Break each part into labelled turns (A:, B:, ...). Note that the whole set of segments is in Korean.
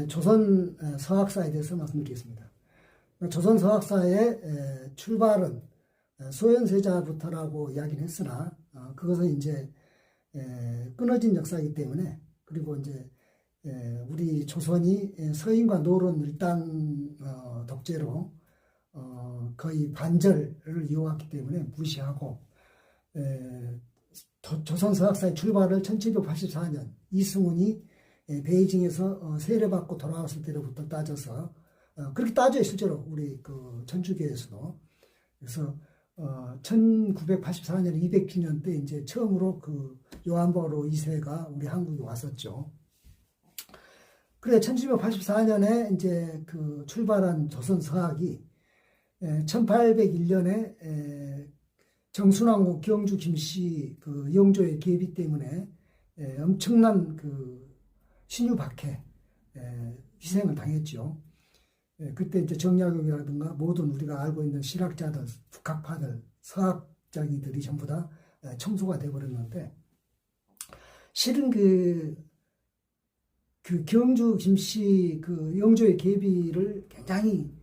A: 조선 서학사에 대해서 말씀드리겠습니다. 조선 서학사의 출발은 소현세자부터라고 이야기를 했으나 그것은 이제 끊어진 역사이기 때문에, 그리고 이제 우리 조선이 서인과 노론 일당 독재로 거의 반절을 이어왔기 때문에 무시하고, 조선 서학사의 출발을 1784년 이승훈이 베이징에서 세례받고 돌아왔을 때로부터 따져서, 그렇게 따져요 실제로 우리 그 천주교에서도. 그래서 1984년 200주년 때 이제 처음으로 그 요한 바오로 2세가 우리 한국에 왔었죠. 그래 1784년에 이제 그 출발한 조선 서학이 1801년에 정순왕후 경주 김씨 그 영조의 계비 때문에 엄청난 그 신유박해 희생을 당했죠. 그때 이제 정약용이라든가 모든 우리가 알고 있는 실학자들, 북학파들, 서학자기들이 전부 다 청소가 돼버렸는데, 실은 그 경주 김씨 그 영조의 계비를 굉장히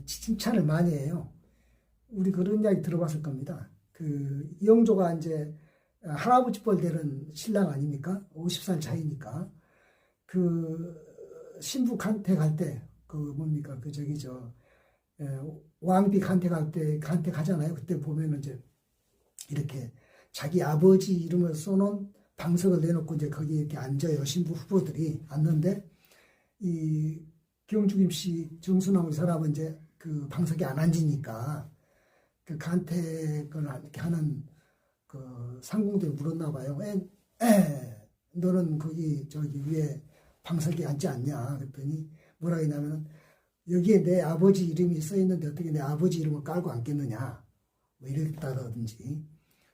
A: 칭찬을 많이 해요. 우리 그런 이야기 들어봤을 겁니다. 그 영조가 이제 할아버지 뻘 되는 신랑 아닙니까? 50살 차이니까. 그 신부 간택할 때 그 뭡니까 그 저기 왕비 간택할 때 간택하잖아요. 그때 보면은 이제 이렇게 자기 아버지 이름을 써놓은 방석을 내놓고 이제 거기 이렇게 앉아요. 신부 후보들이 앉는데, 이 경주 김씨 정순왕후 사람은 이제 그 방석에 안 앉으니까 그 간택을 이렇게 하는 그 상궁들이 물었나 봐요. 너는 거기 저기 위에 방석에 앉지 않냐? 그랬더니 뭐라 했냐면, 여기에 내 아버지 이름이 써 있는데 어떻게 내 아버지 이름을 깔고 앉겠느냐? 뭐 이랬다든지.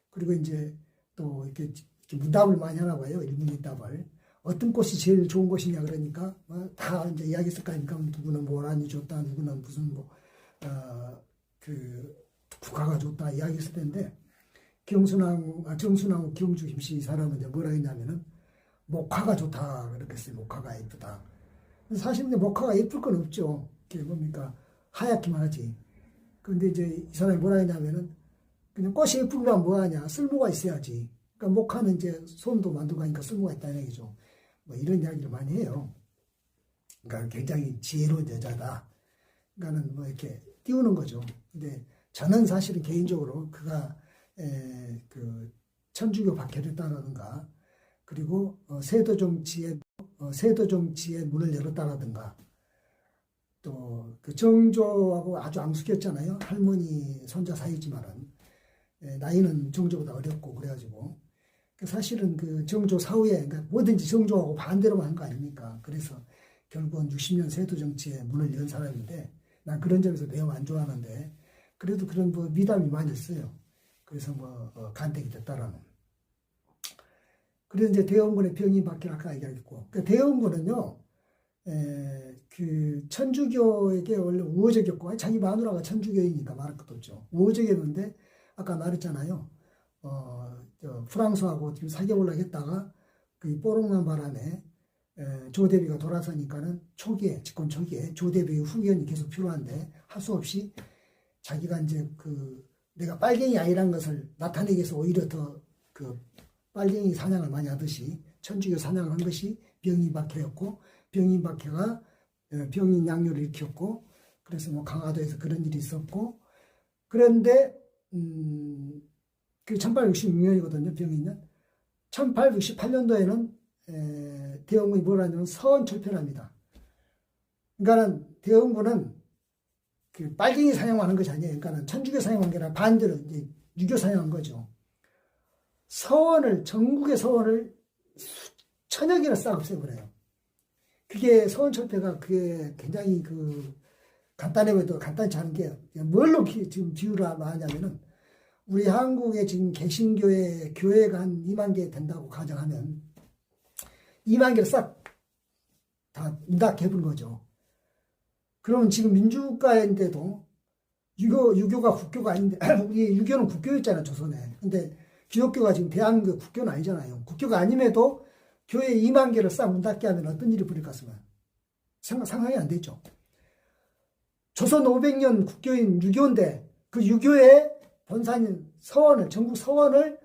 A: 그리고 이제 또 이렇게 문답을 많이 하나 봐요. 일문일답을. 어떤 꽃이 제일 좋은 꽃이냐 그러니까 다 이제 이야기했을 거 아닙니까? 누구는 모란이 좋다, 누구는 무슨 그 국화가 좋다 이야기했을 텐데, 정순왕후 경주 김씨 사람은 이제 뭐라 했냐면은 목화가 좋다 그렇게 했어요. 목화가 예쁘다. 사실 근데 목화가 예쁠 건 없죠. 그게 뭡니까? 하얗기만 하지. 근데 이제 이 사람이 뭐라 했냐면은, 그냥 꽃이 예쁘면 뭐하냐? 쓸모가 있어야지. 그러니까 목화는 이제 솜도 만들고 하니까 쓸모가 있다는 얘기죠. 뭐 이런 이야기를 많이 해요. 그러니까 굉장히 지혜로운 여자다. 그러니까는 뭐 이렇게 띄우는 거죠. 근데 저는 사실은 개인적으로 그가 그 천주교 박해했다라든가, 그리고 세도 정치의 문을 열었다라든가, 또 그 정조하고 아주 앙숙했잖아요. 할머니 손자 사이지만은 나이는 정조보다 어렸고 그래가지고 사실은 그 정조 사후에 그러니까 뭐든지 정조하고 반대로만 한 거 아닙니까? 그래서 결국은 60년 세도 정치의 문을 연 사람인데, 난 그런 점에서 매우 안 좋아하는데, 그래도 그런 뭐 미담이 많이 있어요. 그래서 간택이 됐다라는. 그래서 이제 대원군의 병이 박해를 아까 얘기했고, 그 대원군은요, 그 천주교에게 원래 우호적이었고, 자기 마누라가 천주교이니까 말할 것도 없죠. 우호적이었는데, 아까 말했잖아요. 프랑스하고 지금 사귀어보려고 했다가, 그 뽀록난 바람에, 조대비가 돌아서니까는 집권 초기에 조대비의 후견이 계속 필요한데, 할 수 없이 자기가 이제 내가 빨갱이 아니란 것을 나타내기 위해서 오히려 더 빨갱이 사냥을 많이 하듯이 천주교 사냥을 한 것이 병인박해였고, 병인박해가 병인 양요를 일으켰고, 그래서 뭐 강화도에서 그런 일이 있었고, 그런데 그 1866년이거든요. 병인년. 1868년도에는 대원군이 뭐라 하냐면 서원철폐랍니다. 그러니까는 대원군은 그 빨갱이 사냥만 한 것이 아니에요. 그러니까는 천주교 사냥한 게 아니라 반대로 이제 유교 사냥한 거죠. 전국의 서원을 천여 개나 싹 없애버려요. 그게 서원철폐가 그게 굉장히 간단해 보여도 간단치 않은 게, 뭘로 지금 비유를 하냐면은, 우리 한국에 지금 개신교회 교회가 한 2만 개 된다고 가정하면 2만 개를 싹 다 문닫해본 거죠. 그러면 지금 민주국가인데도 유교가 국교가 아닌데, 우리 유교는 국교였잖아요, 조선에. 근데 기독교가 지금 대한민국 국교는 아니잖아요. 국교가 아님에도 교회 2만 개를 싹 문 닫게 하면 어떤 일이 벌일 것 같습니다. 상상이 안 되죠. 조선 500년 국교인 유교인데 그 유교의 본산인 서원을, 전국 서원을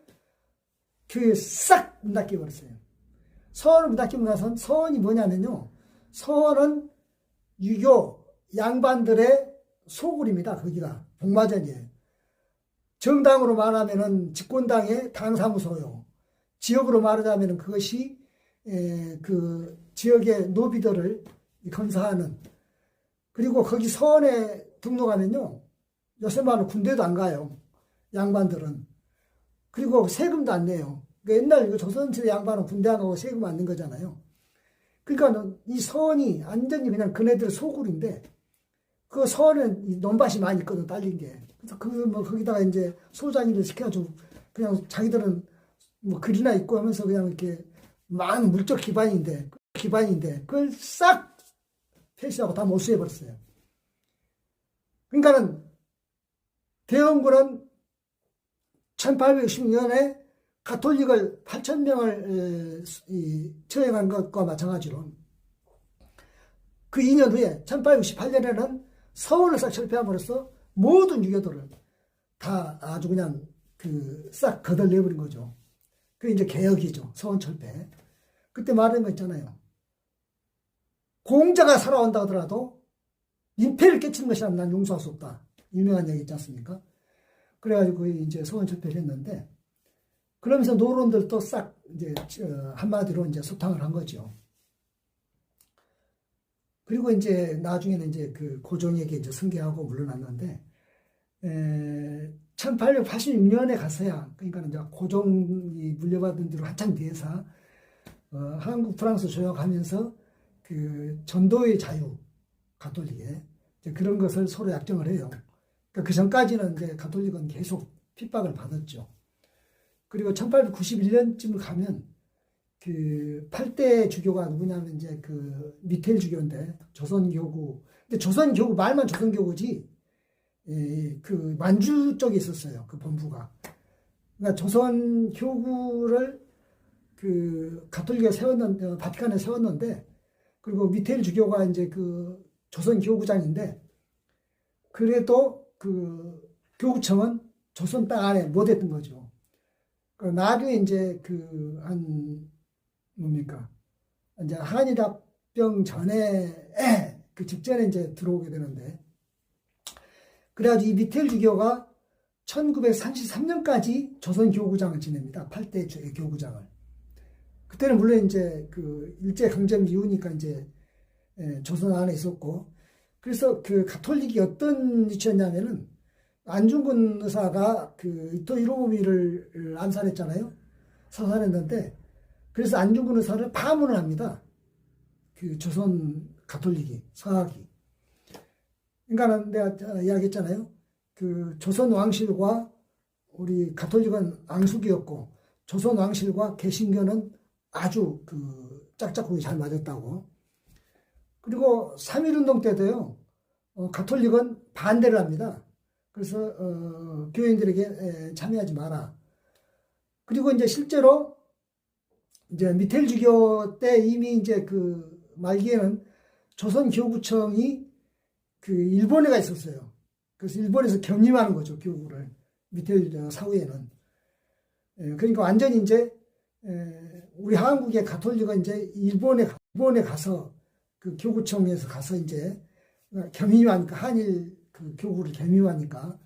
A: 그 싹 문 닫게 버렸어요. 서원을 문 닫히고 나선 서원이 뭐냐면요. 서원은 유교 양반들의 소굴입니다. 거기가 복마전이에요. 정당으로 말하면은 집권당의 당사무소요. 지역으로 말하자면은 그것이 그 지역의 노비들을 건사하는. 그리고 거기 서원에 등록하면요. 요새 말로 군대도 안 가요. 양반들은. 그리고 세금도 안 내요. 그러니까 옛날 조선시대 양반은 군대 안 가고 세금 안 낸 거잖아요. 그러니까 이 서원이 완전히 그냥 그네들 소굴인데 그 서원은 논밭이 많이 있거든, 딸린 게. 그래서 뭐 거기다가 이제 소장일을 시켜가지고 그냥 자기들은 뭐 글이나 있고 하면서 그냥 이렇게 많은 물적 기반인데 그걸 싹 폐쇄하고 다 몰수해버렸어요. 그러니까는 대원군은 1860년에 가톨릭을 8,000명을 처형한 것과 마찬가지로 그 2년 후에 1868년에는 서원을 싹 철폐함으로써 모든 유교도를 다 아주 그냥 그 싹 거덜내버린 거죠. 그게 이제 개혁이죠. 서원 철폐. 그때 말한 거 있잖아요. 공자가 살아온다 하더라도 민폐를 끼치는 것이라면 난 용서할 수 없다. 유명한 얘기 있지 않습니까? 그래가지고 이제 서원 철폐를 했는데 그러면서 노론들도 싹 이제 한마디로 이제 소탕을 한 거죠. 그리고 이제 나중에는 이제 그 고종에게 이제 승계하고 물러났는데 1886년에 가서야 그러니까 이제 고종이 물려받은 뒤로 한참 뒤에서 한국 프랑스 조약하면서 그 전도의 자유 가톨릭에 그런 것을 서로 약정을 해요. 그러니까 그 전까지는 이제 가톨릭은 계속 핍박을 받았죠. 그리고 1891년쯤을 가면 그 8대 주교가 누구냐면 이제 그 미텔 주교인데 조선교구. 근데 조선교구 말만 조선교구지 그 만주 쪽에 있었어요. 그 본부가. 그러니까 조선교구를 그 가톨릭에 세웠는데 바티칸에 세웠는데 그리고 미텔 주교가 이제 그 조선교구장인데 그래도 그 교구청은 조선 땅 안에 못했던 거죠. 나중에 이제 그 한 뭡니까 이제 한일합병 전에 그 직전에 이제 들어오게 되는데 그래가지고 이 미텔 주교가 1933년까지 조선 교구장을 지냅니다. 8대 교구장을. 그때는 물론 이제 그 일제 강점 이후니까 이제 조선 안에 있었고 그래서 그 가톨릭이 어떤 위치였냐면은 안중근 의사가 그 이토 히로부미를 암살했잖아요. 사살했는데 그래서 안중근 의사를 파문을 합니다. 그 조선 가톨릭이 서학이. 그러니까 내가 이야기했잖아요. 그 조선 왕실과 우리 가톨릭은 앙숙이었고 조선 왕실과 개신교는 아주 그 짝짝꿍이 잘 맞았다고. 그리고 3.1운동 때도요. 가톨릭은 반대를 합니다. 그래서 교인들에게 참여하지 마라. 그리고 이제 실제로 이제 미텔 주교 때 이미 이제 그 말기에는 조선 교구청이 그 일본에 가 있었어요. 그래서 일본에서 겸임하는 거죠, 교구를. 미텔 사후에는. 그러니까 완전히 이제 우리 한국의 가톨릭은 이제 일본에 가서 그 교구청에서 가서 이제 겸임하니까 한일 그 교구를 겸임하니까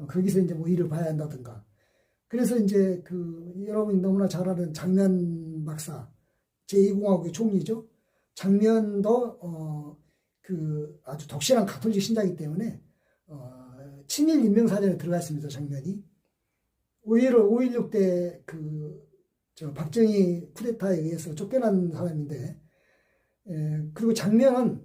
A: 거기서 이제 뭐 일을 봐야 한다든가. 그래서 이제 그 여러분이 너무나 잘 아는 장면 박사 제2공화국의 총리죠. 장면도 그 아주 독실한 가톨릭 신자이기 때문에 친일 인명사전에 들어가 있습니다. 장면이. 오히려 5.16 때 그 박정희 쿠데타에 의해서 쫓겨난 사람인데 그리고 장면은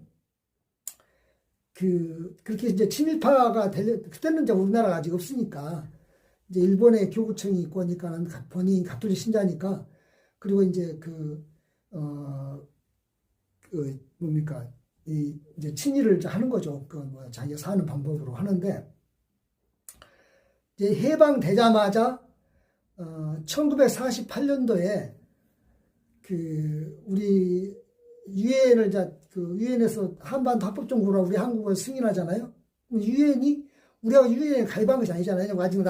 A: 그렇게 이제 친일파가 그때는 이제 우리나라가 아직 없으니까 이제 일본의 교구청이 있고 하니까는 본인이 가톨릭 신자니까 그리고 이제 뭡니까 이제 친일을 하는 거죠. 그 뭐 자기가 사는 방법으로 하는데 이제 해방되자마자 1948년도에 그 우리 유엔을 이제 그 유엔에서 한반도 합법정부로 우리 한국을 승인하잖아요. 유엔이 우리가 유엔에 가입한 것이 아니잖아요. 아직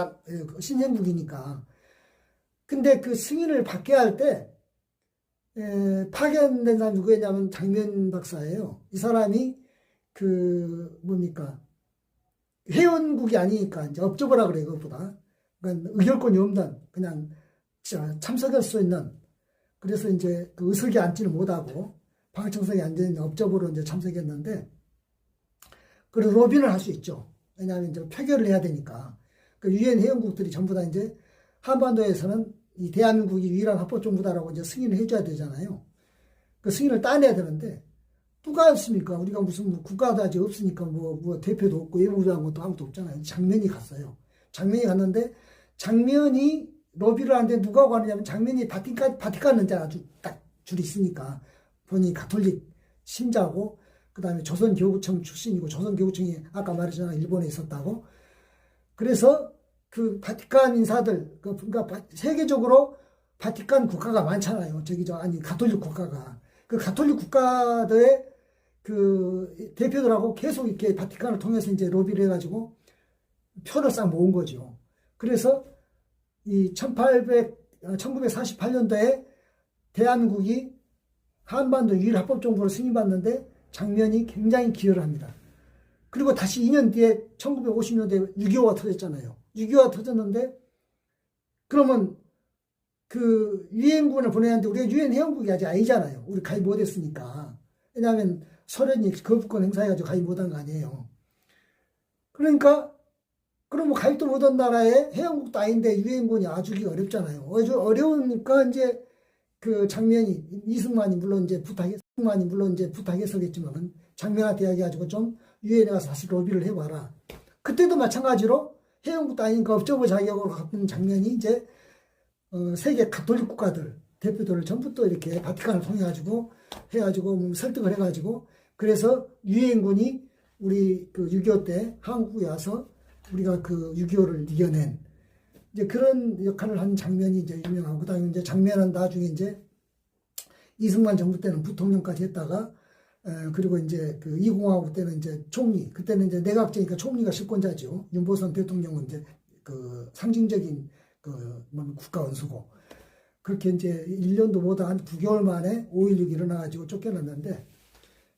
A: 신생국이니까. 근데 그 승인을 받게 할 때 파견된 사람이 누구였냐면 장면 박사예요. 이 사람이 그 뭡니까 회원국이 아니니까 이제 업적으라 그래요. 그것보다 그러니까 의결권이 없는 그냥 참석할 수 있는 그래서 이제 그 의석에 앉지는 못하고 방청석에 앉아 있는 업적으로 이제 참석했는데 그리고 로비를 할 수 있죠. 왜냐하면 이제 표결을 해야 되니까 그 유엔 회원국들이 전부 다 이제 한반도에서는 이 대한민국이 유일한 합법정부다라고 이제 승인을 해줘야 되잖아요. 그 승인을 따내야 되는데 누가 있습니까? 우리가 무슨 뭐 국가도 아직 없으니까 뭐 대표도 없고 외무장관도 아무도 없잖아요. 장면이 갔어요. 장면이 갔는데 장면이 로비를 하는데 누가 가느냐면 장면이 바티칸은 이제 아주 딱 줄이 있으니까 본인이 가톨릭 신자고 그 다음에 조선교구청 출신이고 조선교구청이 아까 말했잖아요. 일본에 있었다고. 그래서 그 바티칸 인사들 그러니까 세계적으로 바티칸 국가가 많잖아요. 아니 가톨릭 국가가 그 가톨릭 국가들의 그 대표들하고 계속 이렇게 바티칸을 통해서 이제 로비를 해가지고 표를 싹 모은 거죠. 그래서 이 1948년도에 대한민국이 한반도 유일 합법정부를 승인받는데 장면이 굉장히 기여를 합니다. 그리고 다시 2년 뒤에 1950년대에 6.25가 터졌잖아요. 6.25가 터졌는데 그러면 그 유엔군을 보내는데 우리가 유엔 회원국이 아직 아니잖아요. 우리 가입 못했으니까. 왜냐하면 소련이 거부권 행사해가지고 가입 못한 거 아니에요. 그러니까 그럼 뭐 가입도 못한 나라에 회원국도 아닌데 유엔군이 와주기 어렵잖아요. 어려우니까 이제 그 장면이 이승만이 물론 이제 부탁했었겠지만 장면한테 이야기해가지고 좀 유엔에 가서 다시 로비를 해봐라. 그때도 마찬가지로 회원국도 아니니까 업적부 자격으로 갖는 장면이 이제 세계 가톨릭 국가들 대표들을 전부 또 이렇게 바티칸을 통해 가지고 해가지고 설득을 해가지고 그래서 유엔군이 우리 그 6.25 때 한국에 와서 우리가 그 6.25를 이겨낸 이제 그런 역할을 한 장면이 이제 유명하고 그다음에 이제 장면은 나중에 이제 이승만 정부 때는 부통령까지 했다가 그리고 이제 그 이공화국 때는 이제 총리 그때는 이제 내각제니까 총리가 실권자죠. 윤보선 대통령은 이제 그 상징적인 그 국가 원수고 그렇게 이제 1년도 못한 한 9개월 만에 5.16이 일어나가지고 쫓겨났는데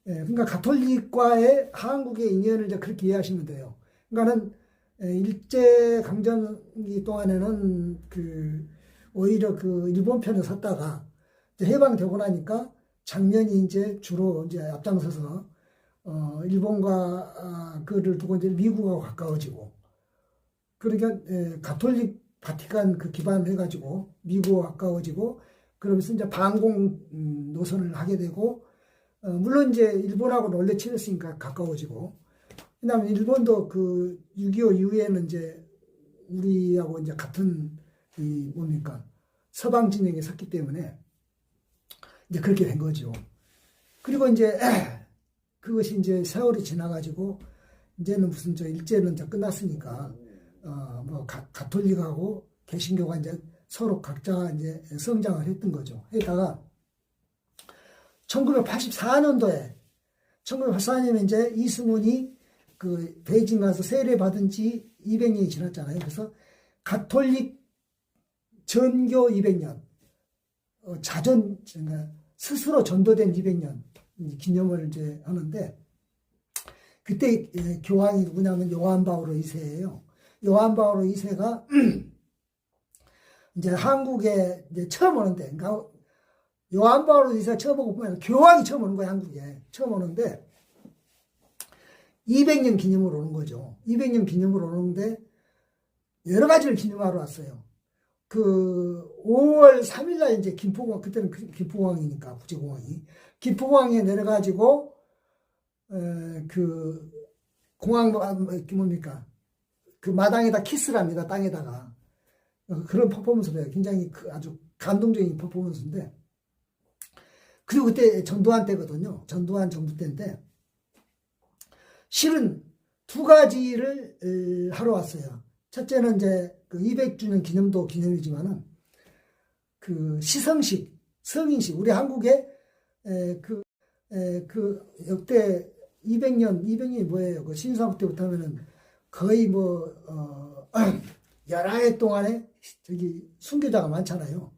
A: 그러니까 가톨릭과의 한국의 인연을 이제 그렇게 이해하시면 돼요. 그러니까는 일제 강점기 동안에는 그 오히려 그 일본 편에 섰다가 해방되고 나니까 장면이 이제 주로 이제 앞장서서 일본과 그를 두고 이제 미국하고 가까워지고 그러니까 가톨릭 바티칸 그 기반을 해가지고 미국과 가까워지고 그러면서 이제 반공 노선을 하게 되고 물론 이제 일본하고는 원래 친했으니까 가까워지고 그다음에 일본도 그 6.25 이후에는 이제 우리하고 이제 같은 이 뭡니까 서방 진영에 섰기 때문에 이제 그렇게 된 거죠. 그리고 이제 그것이 이제 세월이 지나가지고 이제는 무슨 저 일제는 이제 끝났으니까 뭐 가톨릭하고 개신교가 이제 서로 각자 이제 성장을 했던 거죠. 했다가 1984년도에 이제 이승훈이 그 베이징 가서 세례 받은 지 200년이 지났잖아요. 그래서 가톨릭 전교 200년, 스스로 전도된 200년 기념을 이제 하는데 그때 교황이 누구냐면 요한 바오로 2세예요. 요한 바오로 2세가 이제 한국에 이제 처음 오는데, 그러니까 요한 바오로 2세가 처음 오고 보면 교황이 처음 오는 거예요. 한국에 처음 오는데 200년 기념으로 오는 거죠. 200년 기념으로 오는데 여러 가지를 기념하러 왔어요. 그 5월 3일 날 이제 김포공항, 그때는 김포공항이니까 국제공항이 김포공항에 내려가지고 그 공항 뭡니까 그 마당에다 키스를 합니다. 땅에다가 그런 퍼포먼스를 해요. 굉장히 아주 감동적인 퍼포먼스인데 그리고 그때 전두환 때거든요. 전두환 정부 때인데 실은 두 가지를 하러 왔어요. 첫째는 이제 그 200주년 기념도 기념이지만은 그 시성식, 성인식, 우리 한국에 그 그 역대 200년이 뭐예요? 그 신사국 때부터 하면은 거의 뭐, 열하해 동안에 저기 순교자가 많잖아요.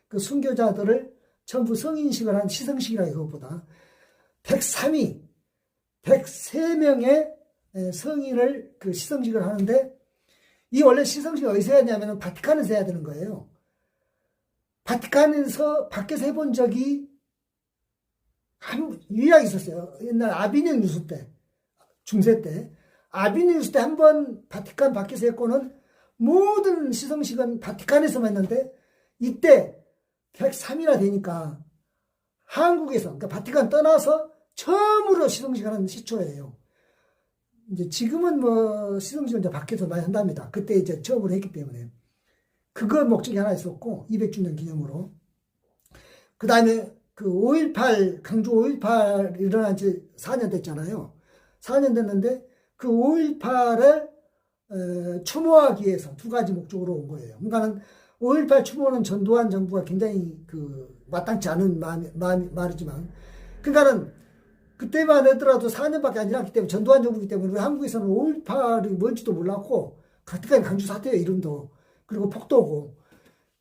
A: 그 순교자들을 전부 성인식을 한 시성식이라 이것보다 103명의 성인을 그 시성식을 하는데 이 원래 시성식이 어디서 해야 되냐면 바티칸에서 해야 되는 거예요. 바티칸에서 밖에서 해본 적이 유일하게 있었어요. 옛날 아비뇽 유수 때, 중세 때. 아비뇽 유수 때 한 번 바티칸 밖에서 했고는 모든 시성식은 바티칸에서만 했는데 이때 103이나 되니까 한국에서, 그러니까 바티칸 떠나서 처음으로 시성식 하는 시초예요. 이제 지금은 뭐 시성식은 이제 밖에서 많이 한답니다. 그때 이제 처음으로 했기 때문에. 그거 목적이 하나 있었고, 200주년 기념으로. 그 다음에 그 5.18, 강주 5.18 일어난 지 4년 됐잖아요. 4년 됐는데 그 5.18을 추모하기 위해서 두 가지 목적으로 온 거예요. 그러니까는 5.18 추모는 전두환 정부가 굉장히 그 마땅치 않은 말이지만, 그러니까는 그때만 하더라도 4년밖에 안 지났기 때문에 전두환 정부이기 때문에 우리 한국에서는 5.18이 뭔지도 몰랐고 가뜩하니 강주 사태의 이름도 그리고 폭도고.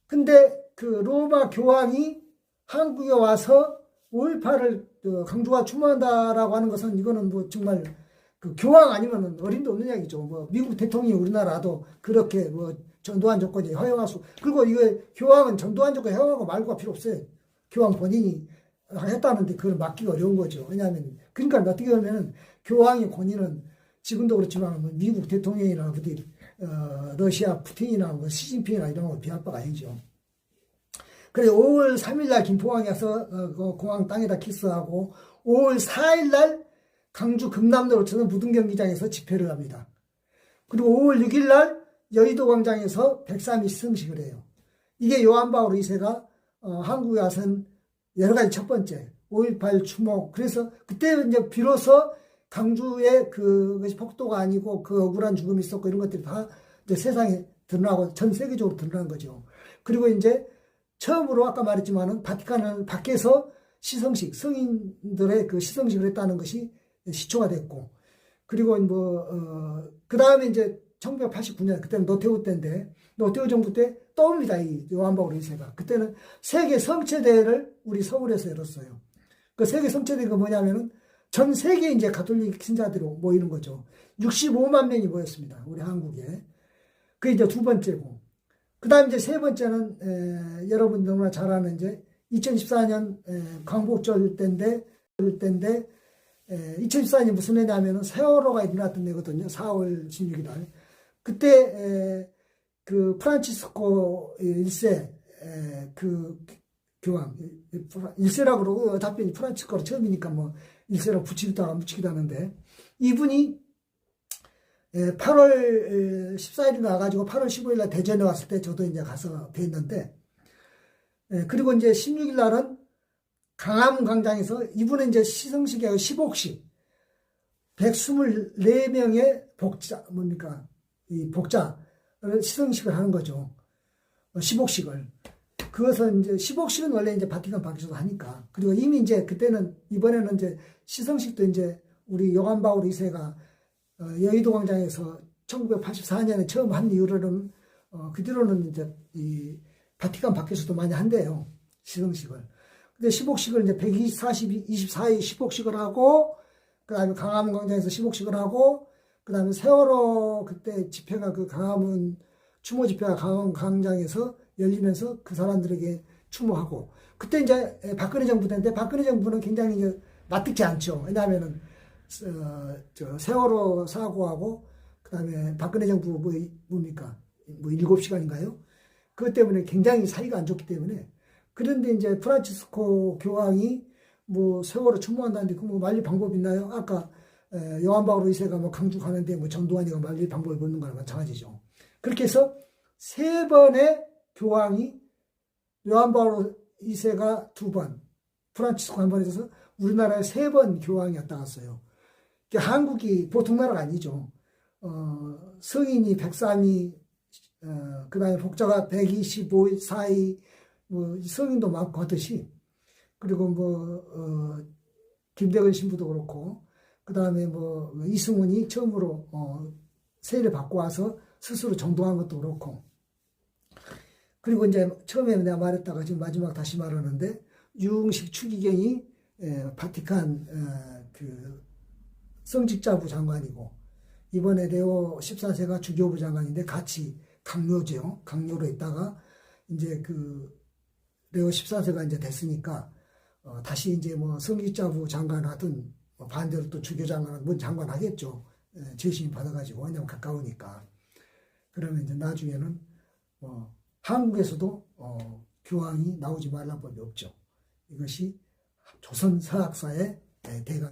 A: 근데 그 로마 교황이 한국에 와서 5.18을 강주가 추모한다라고 하는 것은 이거는 뭐 정말 그 교황 아니면 어림도 없는 이야기죠. 뭐 미국 대통령이 우리나라도 그렇게 뭐 전두환 정권이 허용할 수, 그리고 이거 교황은 전두환 정권이 허용하고 말고가 필요 없어요. 교황 본인이 했다는데 그걸 막기가 어려운 거죠. 왜냐하면 그러니까 어떻게 보면 교황의 권위는 지금도 그렇지만 뭐 미국 대통령이나 어디 러시아 푸틴이나 뭐 시진핑이나 이런 거 비할 바가 아니죠. 그래 5월 3일 날 김포항에 서 그 공항 땅에다 키스하고 5월 4일 날 강주 금남로로 쳐서 무등경기장에서 집회를 합니다. 그리고 5월 6일 날 여의도 광장에서 103일 시성식을 해요. 이게 요한 바오로 2세가 한국에 와선 여러 가지 첫 번째 5.18 추모. 그래서 그때 이제 비로소 강주의 그것이 폭도가 아니고 그 억울한 죽음이 있었고 이런 것들이 다 이제 세상에 드러나고 전 세계적으로 드러난 거죠. 그리고 이제 처음으로 아까 말했지만은 바티칸은 밖에서 시성식, 성인들의 그 시성식을 했다는 것이 시초가 됐고, 그리고 뭐, 그 다음에 이제 1989년, 그때는 노태우 때인데, 노태우 정부 때 떠옵니다, 이 요한 바오로 2세가. 그때는 세계 성체대회를 우리 서울에서 열었어요. 그 세계 성체대회가 뭐냐면은 전 세계 이제 가톨릭 신자들이 모이는 거죠. 65만 명이 모였습니다, 우리 한국에. 그게 이제 두 번째고. 그 다음 이제 세 번째는, 여러분 너무나 잘 아는 이제 2014년 광복절 때인데, 2014년이 무슨 해냐면은 세월호가 일어났던 해거든요. 4월 16일 날. 그때, 그 프란치스코 1세, 그 교황, 1세라고 그러고, 어차피 프란치스코가 처음이니까 뭐 1세라고 붙이기도 하고 묻히기도 하는데, 이분이 8월 14일에 나와가지고 8월 15일 날 대전에 왔을 때 저도 이제 가서 뵀는데, 그리고 이제 16일 날은 강화문 광장에서 이분은 이제 시성식이 아니고 시복식 124명의 복자 뭡니까 이 복자를 시성식을 하는 거죠. 시복식을. 그것은 이제 시복식은 원래 이제 바티칸 밖에서도 하니까. 그리고 이미 이제 그때는 이번에는 이제 시성식도 이제 우리 요한 바오로 2세가 여의도 광장에서 1984년에 처음 한 이후로는 그 뒤로는 이제 이 바티칸 밖에서도 많이 한대요. 시성식을. 근데 시복식을 이제 124일 시복식을 하고, 그 다음에 강화문 광장에서 시복식을 하고, 그 다음에 세월호 그때 집회가 그 강화문 추모 집회가 강화문 광장에서 열리면서 그 사람들에게 추모하고, 그때 이제 박근혜 정부 때인데 박근혜 정부는 굉장히 이제 납득지 않죠. 왜냐하면은, 세월호 사고하고, 그 다음에 박근혜 정부 뭡니까? 뭐 7시간인가요? 그것 때문에 굉장히 사이가 안 좋기 때문에. 그런데 이제 프란치스코 교황이 뭐 세월호 추모한다는데 그 뭐 말릴 방법이 있나요? 아까 요한 바오로 2세가 뭐 강주 가는데 뭐 전두환이가 말릴 방법이 없는 거랑 마찬가지죠. 그렇게 해서 세 번의 교황이 요한 바오로 2세가 두 번, 프란치스코 한 번 해서 우리나라에 세 번 교황이 왔다 갔어요. 그러니까 한국이 보통 나라가 아니죠. 성인이 103이, 그 다음에 복자가 125, 4이, 뭐 성인도 많고 하듯이, 그리고 뭐 김대건 신부도 그렇고, 그 다음에 뭐 이승훈이 처음으로 세례를 받고 와서 스스로 정동한 것도 그렇고, 그리고 이제 처음에 내가 말했다가 지금 마지막 다시 말하는데, 유흥식 추기경이 바티칸 그 성직자부 장관이고, 이번에 레오 14세가 주교부 장관인데 같이 강요죠. 강요로 있다가 이제 그 레오 14세가 이제 됐으니까 다시 이제 뭐 성직자부 장관 하든 뭐 반대로 또 주교 장관은 뭔 장관 하겠죠. 재심 받아가지고 왜냐면 가까우니까. 그러면 이제 나중에는 한국에서도 교황이 나오지 말란 법이 없죠. 이것이 조선 서학사의 대강.